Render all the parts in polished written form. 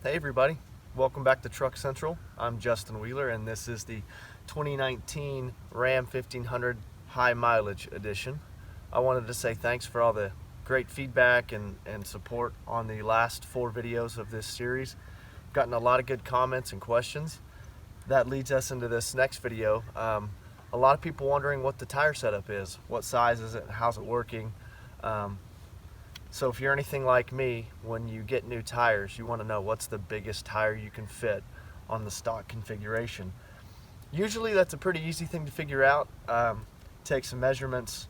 Hey everybody, welcome back to Truck Central. I'm Justin Wheeler and this is the 2019 Ram 1500 High Mileage Edition. I wanted to say thanks for all the great feedback and support on the last 4 videos of this series. I've gotten a lot of good comments and questions. That leads us into this next video. A lot of people wondering what the tire setup is, what size is it, how's it working. So if you're anything like me, when you get new tires, you want to know what's the biggest tire you can fit on the stock configuration. Usually that's a pretty easy thing to figure out. Take some measurements,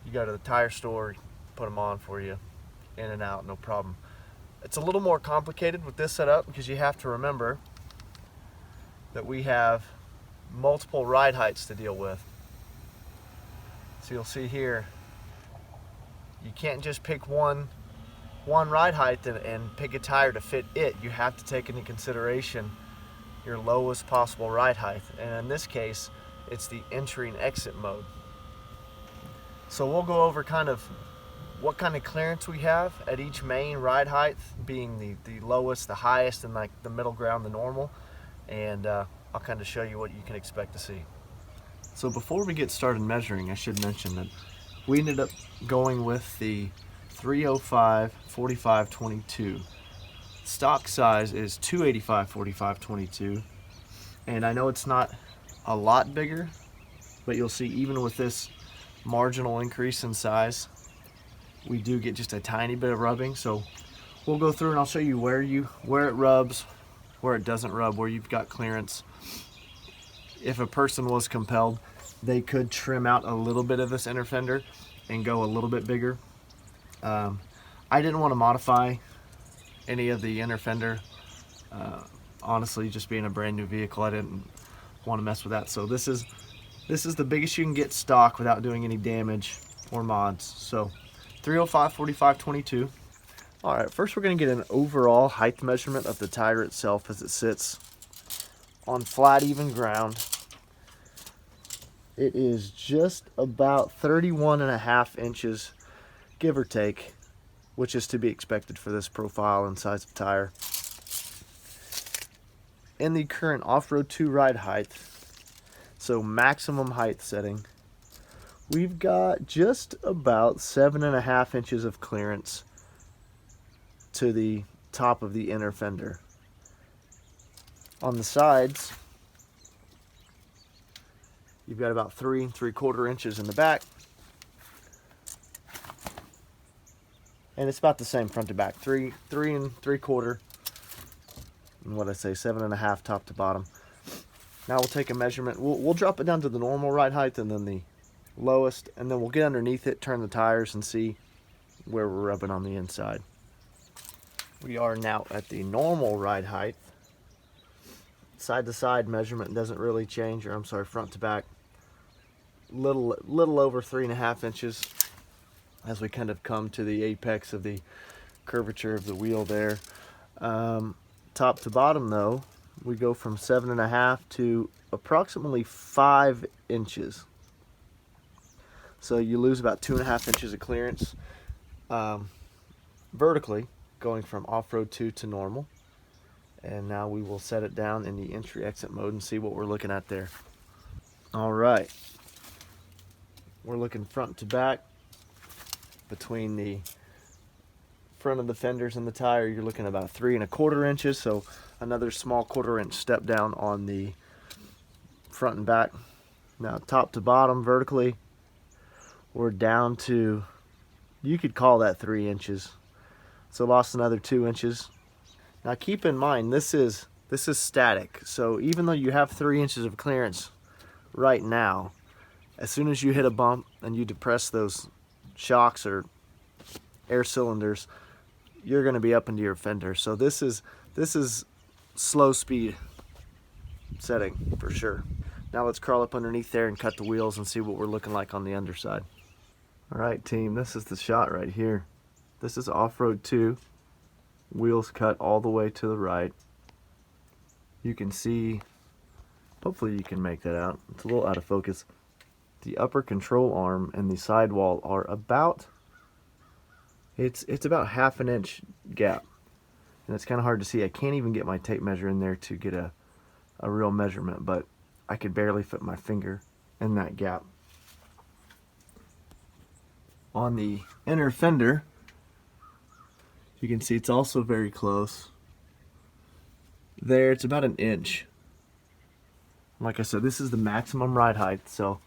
you go to the tire store, put them on for you, in and out, no problem. It's a little more complicated with this setup because you have to remember that we have multiple ride heights to deal with. So you'll see here, you can't just pick one ride height and pick a tire to fit it. You have to take into consideration your lowest possible ride height. And in this case, it's the entry and exit mode. So we'll go over kind of what kind of clearance we have at each main ride height, being the lowest, the highest, and like the middle ground, the normal. And I'll kind of show you what you can expect to see. So before we get started measuring, I should mention that we ended up going with the 305/45/22. Stock size is 285/45/22, and I know it's not a lot bigger, but you'll see even with this marginal increase in size, we do get just a tiny bit of rubbing. So we'll go through and I'll show you where it rubs, where it doesn't rub, where you've got clearance. If a person was compelled, they could trim out a little bit of this inner fender and go a little bit bigger. I didn't want to modify any of the inner fender. Honestly, just being a brand new vehicle, I didn't want to mess with that. So this is the biggest you can get stock without doing any damage or mods. So 305/45/22. All right, first we're going to get an overall height measurement of the tire itself as it sits on flat, even ground. It is just about 31.5 inches, give or take, which is to be expected for this profile and size of tire. In the current off-road 2 ride height, so maximum height setting, we've got just about 7.5 inches of clearance to the top of the inner fender. On the sides, you've got about 3 3/4 inches in the back, and it's about the same front to back, 3 3/4, and what I say, 7.5 top to bottom. Now we'll take a measurement. We'll drop it down to the normal ride height and then the lowest, and then we'll get underneath it, turn the tires, and see where we're rubbing on the inside. We are now at the normal ride height. Side to side measurement doesn't really change, or I'm sorry, front to back. Little over 3.5 inches as we kind of come to the apex of the curvature of the wheel there. Top to bottom though, we go from 7.5 to approximately 5 inches. So you lose about 2.5 inches of clearance vertically, going from off-road 2 to normal. And now we will set it down in the entry exit mode and see what we're looking at there. All right, we're looking front to back. Between the front of the fenders and the tire, you're looking about 3 1/4 inches, so another small 1/4 inch step down on the front and back. Now top to bottom vertically, we're down to, you could call that 3 inches, so lost another 2 inches. Now keep in mind, this is static, so even though you have 3 inches of clearance right now, as soon as you hit a bump and you depress those shocks or air cylinders, you're going to be up into your fender. So this is slow speed setting for sure. Now let's crawl up underneath there and cut the wheels and see what we're looking like on the underside. All right, team, this is the shot right here. This is off-road 2. Wheels cut all the way to the right. You can see, hopefully you can make that out, it's a little out of focus. The upper control arm and the sidewall are about, it's about 1/2 inch gap. and it's kind of hard to see. I can't even get my tape measure in there to get a real measurement, but I could barely fit my finger in that gap. On the inner fender, you can see it's also very close. There, it's about an inch. Like I said, this is the maximum ride height, so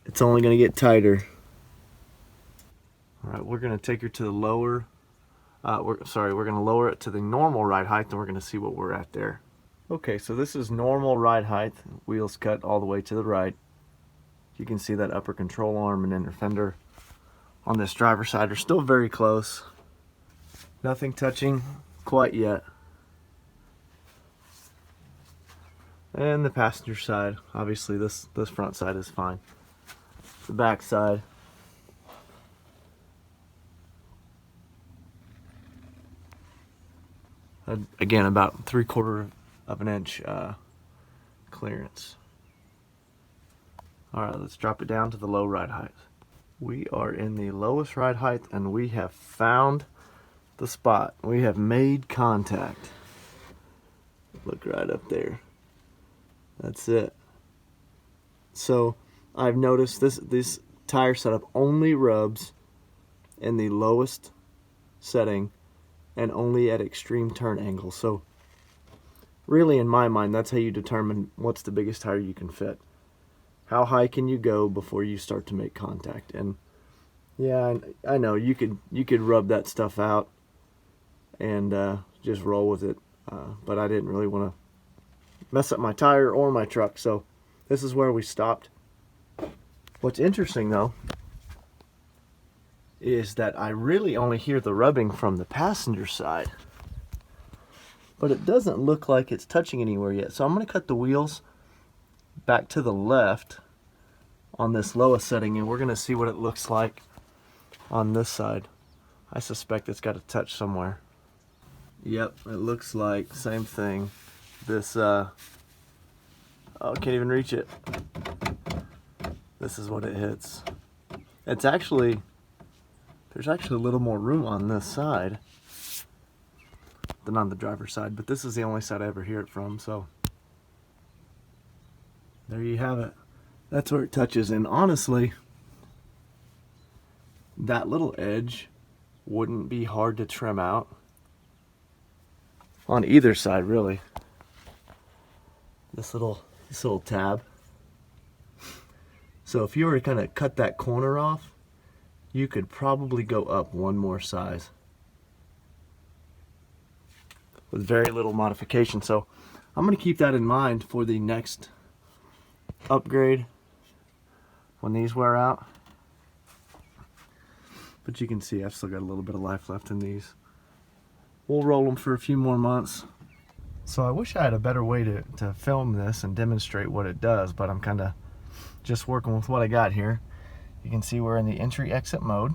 it's only going to get tighter. All right, we're going to take her to the lower, we're going to lower it to the normal ride height, and we're going to see what we're at there. Okay, so this is normal ride height, wheels cut all the way to the right. You can see that upper control arm and inner fender on this driver's side are still very close. Nothing touching quite yet. And the passenger side, obviously this front side is fine. The back side, again, about 3/4 of an inch clearance. All right, let's drop it down to the low ride height. We are in the lowest ride height, and we have found the spot. We have made contact. Look right up there. That's it. So I've noticed this tire setup only rubs in the lowest setting and only at extreme turn angles. So really, in my mind, that's how you determine what's the biggest tire you can fit. How high can you go before you start to make contact? And yeah, I know you could rub that stuff out and just roll with it, but I didn't really want to mess up my tire or my truck, so this is where we stopped. What's interesting though is that I really only hear the rubbing from the passenger side, but it doesn't look like it's touching anywhere yet. So I'm going to cut the wheels back to the left on this lowest setting, and we're going to see what it looks like on this side. I suspect it's got to touch somewhere. Yep, it looks like same thing. This oh, can't even reach it. This is what it hits. It's actually, there's actually a little more room on this side than on the driver's side, but this is the only side I ever hear it from, so there you have it. That's where it touches, and honestly, that little edge wouldn't be hard to trim out on either side, really. This little tab. So if you were to kind of cut that corner off, you could probably go up one more size with very little modification. So I'm going to keep that in mind for the next upgrade when these wear out. But you can see I've still got a little bit of life left in these. We'll roll them for a few more months. So I wish I had a better way to film this and demonstrate what it does, but I'm kind of just working with what I got here. You can see we're in the entry-exit mode,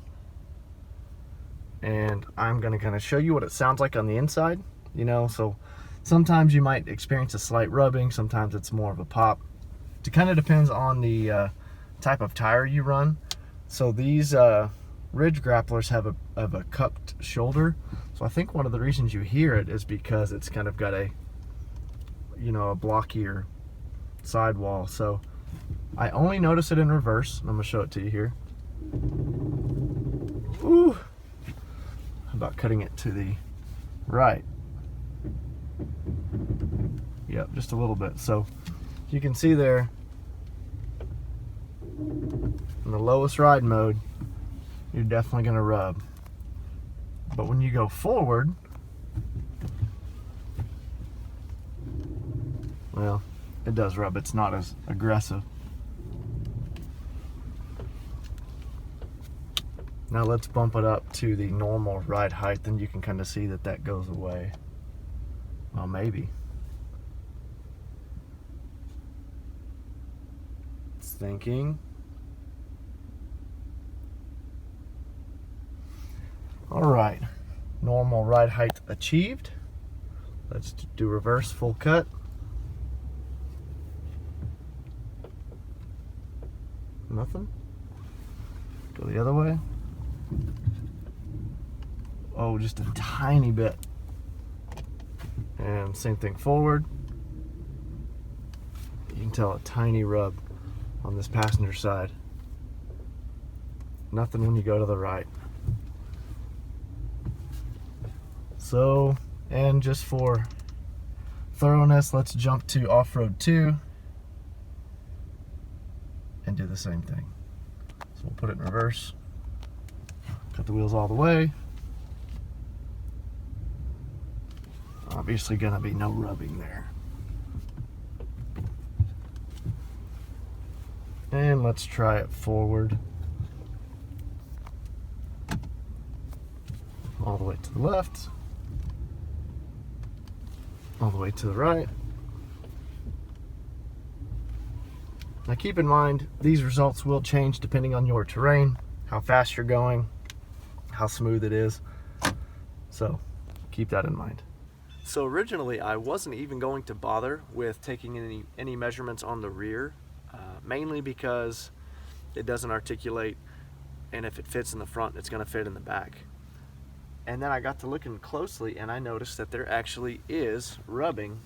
and I'm going to kind of show you what it sounds like on the inside. You know, so sometimes you might experience a slight rubbing, sometimes it's more of a pop. It kind of depends on the type of tire you run. So these ridge grapplers have a cupped shoulder, so I think one of the reasons you hear it is because it's kind of got a, you know, a blockier sidewall. So I only notice it in reverse. I'm gonna show it to you here. Ooh. How about cutting it to the right? Yep, just a little bit. So you can see there in the lowest ride mode, you're definitely gonna rub. But when you go forward, well, it does rub. It's not as aggressive. Now let's bump it up to the normal ride height, then you can kind of see that that goes away. Well, maybe. It's thinking. All right, normal ride height achieved. Let's do reverse full cut. Nothing. Go the other way. oh, just a tiny bit. And same thing forward. You can tell a tiny rub on this passenger side. Nothing when you go to the right. So, and just for thoroughness, let's jump to off-road 2 and do the same thing. So we'll put it in reverse, cut the wheels all the way. Obviously gonna be no rubbing there. And let's try it forward. All the way to the left. All the way to the right. Now keep in mind, these results will change depending on your terrain, how fast you're going, how smooth it is. So keep that in mind. So originally I wasn't even going to bother with taking any measurements on the rear, mainly because it doesn't articulate, and if it fits in the front, it's going to fit in the back. And then I got to looking closely and I noticed that there actually is rubbing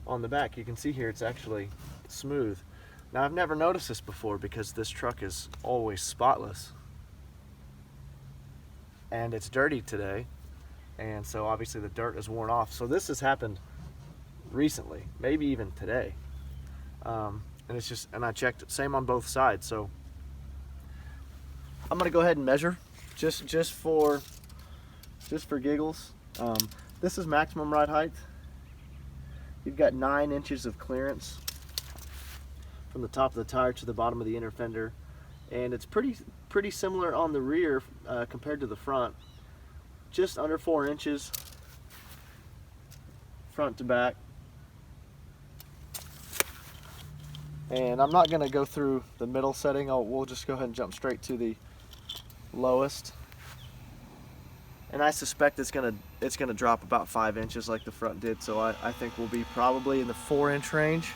on the back. You can see here it's actually smooth. Now I've never noticed this before because this truck is always spotless. And it's dirty today. And so obviously the dirt is worn off. So this has happened recently, maybe even today. And it's just, and I checked it, same on both sides. So I'm gonna go ahead and measure just for giggles. This is maximum ride height. You've got 9 inches of clearance from the top of the tire to the bottom of the inner fender, and it's pretty similar on the rear compared to the front. Just under 4 inches front to back. And I'm not going to go through the middle setting. We'll just go ahead and jump straight to the lowest. And I suspect it's gonna drop about 5 inches like the front did, so I think we'll be probably in the 4-inch range.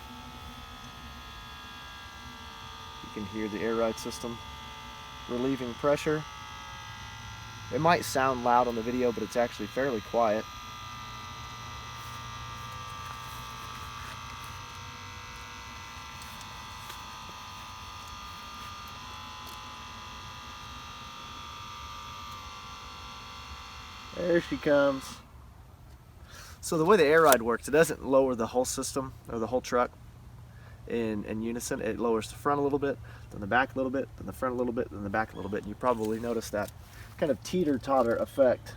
You can hear the air ride system relieving pressure. It might sound loud on the video, but it's actually fairly quiet. There she comes. So the way the air ride works, it doesn't lower the whole system or the whole truck in unison. It lowers the front a little bit, then the back a little bit, then the front a little bit, then the back a little bit. And you probably noticed that kind of teeter-totter effect.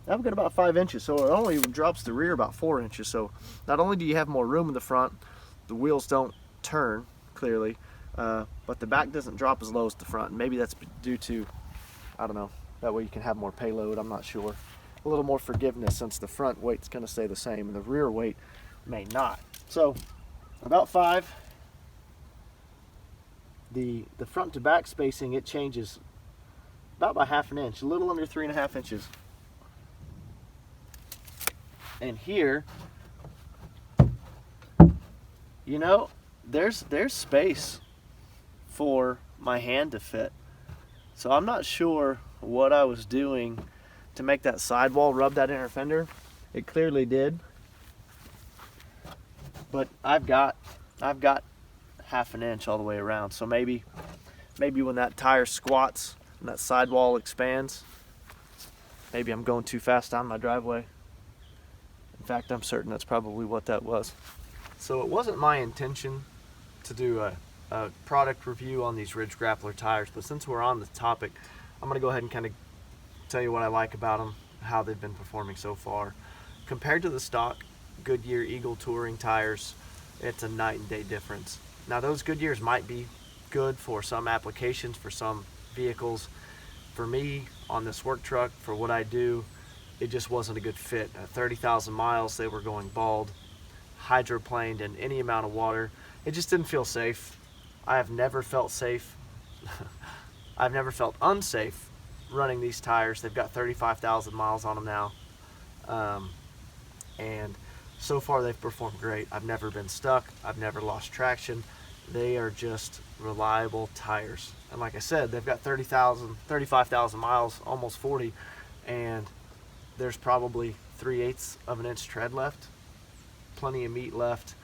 I've got about 5 inches, so it only drops the rear about 4 inches. So not only do you have more room in the front, the wheels don't turn clearly, but the back doesn't drop as low as the front. And maybe that's due to, I don't know, that way you can have more payload, I'm not sure. A little more forgiveness since the front weight's gonna stay the same and the rear weight may not. So about 5. The front to back spacing, it changes about by 1/2 inch, a little under 3.5 inches. And here, you know, there's space for my hand to fit. So I'm not sure what I was doing to make that sidewall rub that inner fender. It clearly did. But I've got 1/2 inch all the way around. So maybe when that tire squats and that sidewall expands, maybe I'm going too fast down my driveway. In fact, I'm certain that's probably what that was. So it wasn't my intention to do a product review on these Ridge Grappler tires, but since we're on the topic, I'm going to go ahead and kind of tell you what I like about them, how they've been performing so far. Compared to the stock Goodyear Eagle Touring tires, it's a night and day difference. Now those Goodyears might be good for some applications, for some vehicles. For me, on this work truck, for what I do, it just wasn't a good fit. At 30,000 miles, they were going bald, hydroplaned in any amount of water. It just didn't feel safe. I have never felt safe. I've never felt unsafe running these tires. They've got 35,000 miles on them now. And so far they've performed great. I've never been stuck. I've never lost traction. They are just reliable tires. And like I said, they've got 35,000 miles, almost 40. and there's probably 3/8 of an inch tread left. Plenty of meat left.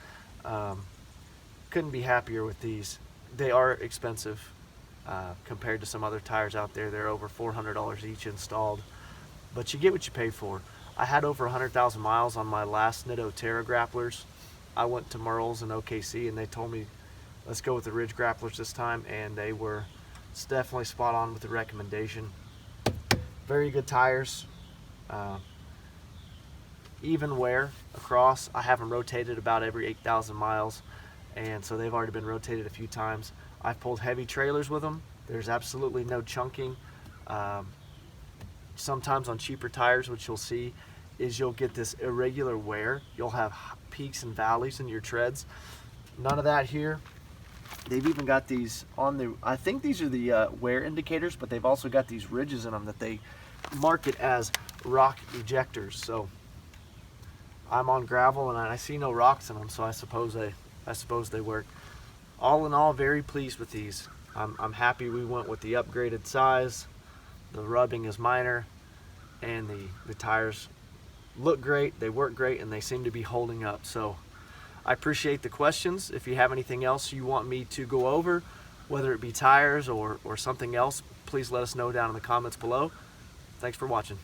Couldn't be happier with these. They are expensive compared to some other tires out there. They're over $400 each installed, but you get what you pay for. I had over 100,000 miles on my last Nitto Terra grapplers. I went to Merle's in OKC and they told me, let's go with the Ridge grapplers this time, and they were definitely spot on with the recommendation. Very good tires. Even wear across. I have them rotated about every 8,000 miles, and so they've already been rotated a few times. I've pulled heavy trailers with them. There's absolutely no chunking. Sometimes on cheaper tires, what you'll see is you'll get this irregular wear. You'll have peaks and valleys in your treads. None of that here. They've even got these on the, I think these are the wear indicators, but they've also got these ridges in them that they market as rock ejectors. So I'm on gravel and I see no rocks in them, so I suppose they work. All in all, very pleased with these. I'm happy we went with the upgraded size. The rubbing is minor, and the tires look great, they work great, and they seem to be holding up. So I appreciate the questions. If you have anything else you want me to go over, whether it be tires or something else, please let us know down in the comments below. Thanks for watching.